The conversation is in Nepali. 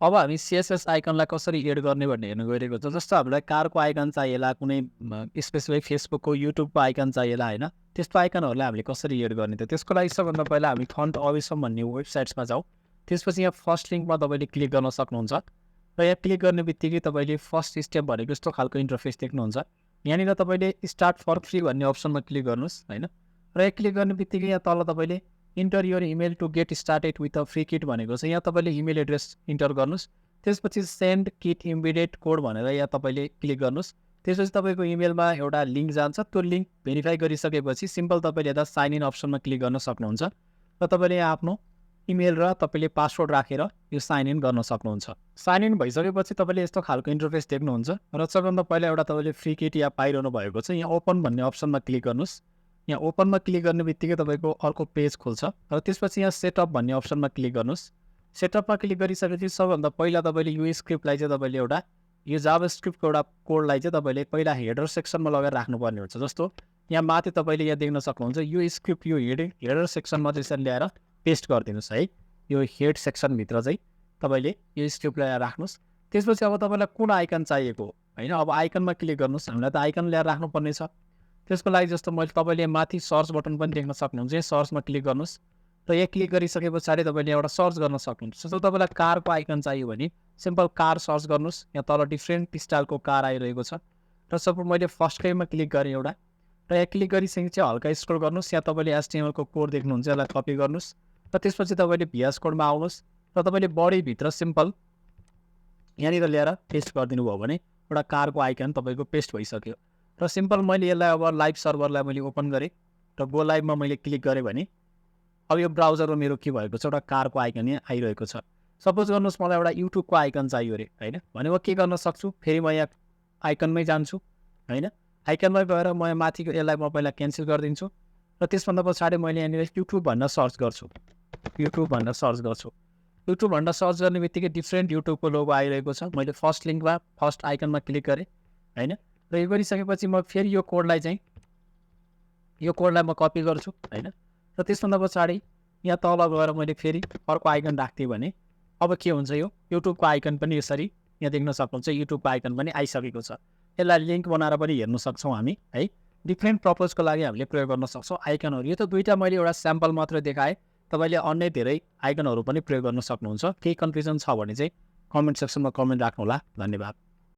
अब हामी CSS आइकनलाई कसरी एड गर्ने भन्ने हेर्न गइरहेको छ। जस्तो हामीलाई कारको आइकन चाहिएला, कुनै स्पेसिफिक फेसबुकको, युट्युबको आइकन चाहिएला होइन, त्यस्तो आइकनहरूलाई हामीले कसरी एड गर्ने त? त्यसको लागि सबभन्दा पहिला हामी फन्ट अवेसम भन्ने वेबसाइट्समा जाउँ। त्यसपछि यहाँ फर्स्ट लिङ्कमा तपाईँले क्लिक गर्न सक्नुहुन्छ र यहाँ क्लिक गर्ने बित्तिकै तपाईँले फर्स्ट स्टेप भनेको यस्तो खालको इन्टरफेस देख्नुहुन्छ। यहाँनिर तपाईँले स्टार्ट फर फ्री भन्ने अप्सनमा क्लिक गर्नुहोस् होइन, र यहाँ क्लिक गर्ने बित्तिकै यहाँ तल तपाईँले enter your email to get started with a free kit भनेको छ। यहाँ तपाईँले इमेल एड्रेस इन्टर गर्नुहोस्, त्यसपछि सेन्ड किट इमिडिएट कोड भनेर यहाँ तपाईँले क्लिक गर्नुहोस्। त्यसपछि तपाईँको इमेलमा एउटा लिङ्क जान्छ। त्यो लिङ्क भेरिफाई गरिसकेपछि सिम्पल तपाईँले यता साइन इन अप्सनमा क्लिक गर्न सक्नुहुन्छ र तपाईँले यहाँ आफ्नो इमेल र तपाईँले पासवर्ड राखेर यो साइन इन गर्न सक्नुहुन्छ। साइन इन भइसकेपछि तपाईँले यस्तो खालको इन्टरफेस देख्नुहुन्छ र सबभन्दा पहिला एउटा तपाईँले फ्री किट यहाँ पाइरहनु भएको छ। यहाँ ओपन भन्ने अप्सनमा क्लिक गर्नुहोस्। यहाँ ओपनमा क्लिक गर्ने बित्तिकै तपाईँको अर्को पेज खुल्छ र त्यसपछि यहाँ सेटअप भन्ने अप्सनमा क्लिक गर्नुहोस्। सेटअपमा क्लिक गरिसकेपछि सबभन्दा पहिला तपाईँले यो स्क्रिप्टलाई चाहिँ तपाईँले एउटा यो जाभास्क्रिप्टको एउटा कोडलाई चाहिँ तपाईँले पहिला हेडर सेक्सनमा लगाएर राख्नुपर्ने हुन्छ। जस्तो यहाँ माथि तपाईँले यहाँ देख्न सक्नुहुन्छ यो स्क्रिप्ट यो हेडर सेक्सनमा चाहिँ यसरी ल्याएर पेस्ट गरिदिनुहोस् है। यो हेड सेक्सनभित्र चाहिँ तपाईँले यो स्क्रिप्ट ल्याएर राख्नुहोस्। त्यसपछि अब तपाईँलाई कुन आइकन चाहिएको होइन, अब आइकनमा क्लिक गर्नुहोस्। हामीलाई त आइकन ल्याएर राख्नुपर्ने छ। त्यसको लागि जस्तो मैले तपाईँले माथि सर्च बटन पनि देख्न सक्नुहुन्छ। यहाँ सर्चमा क्लिक गर्नुहोस् र यहाँ क्लिक गरिसके पछाडि तपाईँले एउटा सर्च गर्न सक्नुहुन्छ। जस्तो तपाईँलाई कारको आइकन चाहियो भने सिम्पल कार सर्च गर्नुहोस्। यहाँ तल डिफ्रेन्ट स्टाइलको कार आइरहेको छ र सपोज मैले फर्स्टकैमा क्लिक गरेँ एउटा, र यहाँ क्लिक गरिसकेपछि हल्का स्क्रोल गर्नुहोस्। यहाँ तपाईँले HTML को कोड देख्नुहुन्छ, यसलाई कपी गर्नुहोस् र त्यसपछि तपाईँले VS कोडमा आउनुहोस् र तपाईँले बडीभित्र सिम्पल यहाँनिर ल्याएर पेस्ट गरिदिनु भयो भने एउटा कारको आइकन तपाईँको पेस्ट भइसक्यो। र सिम्पल मैले यसलाई अब लाइभ सर्भरलाई मैले ओपन गरेँ र गो लाइभमा मैले क्लिक गरेँ भने अब यो ब्राउजरमा मेरो के भएको छ, एउटा कारको आइकन यहाँ आइरहेको छ। सपोज गर्नुहोस् मलाई एउटा युट्युबको आइकन चाहियो अरे होइन भने म के गर्न सक्छु, फेरि म यहाँ आइकनमै जान्छु होइन। आइकनमै गएर म माथिको यसलाई म पहिला क्यान्सल गरिदिन्छु र त्यसभन्दा पछाडि मैले यहाँनिर युट्युब भनेर सर्च गर्छु। युट्युब भनेर सर्च गर्छु। युट्युब भनेर सर्च गर्ने बित्तिकै डिफ्रेन्ट युट्युबको लोगो आइरहेको छ। मैले फर्स्ट लिङ्कमा फर्स्ट आइकनमा क्लिक गरेँ होइन, र यो गरिसकेपछि म फेरि यो कोडलाई म कपी गर्छु होइन, र त्यसभन्दा पछाडि यहाँ तल गएर मैले फेरि अर्को आइकन राख्थेँ भने अब के हुन्छ, यो युट्युबको आइकन पनि यसरी यहाँ देख्न सक्नुहुन्छ। युट्युबको आइकन पनि आइसकेको छ। यसलाई लिङ्क बनाएर पनि हेर्न सक्छौँ हामी है। डिफ्रेन्ट पर्पजको लागि हामीले प्रयोग गर्न सक्छौँ आइकनहरू। यो त दुईवटा मैले एउटा स्याम्पल मात्र देखाएँ, तपाईँले अन्य धेरै आइकनहरू पनि प्रयोग गर्न सक्नुहुन्छ। केही कन्फ्युजन छ भने चाहिँ कमेन्ट सेक्सनमा कमेन्ट राख्नुहोला। धन्यवाद।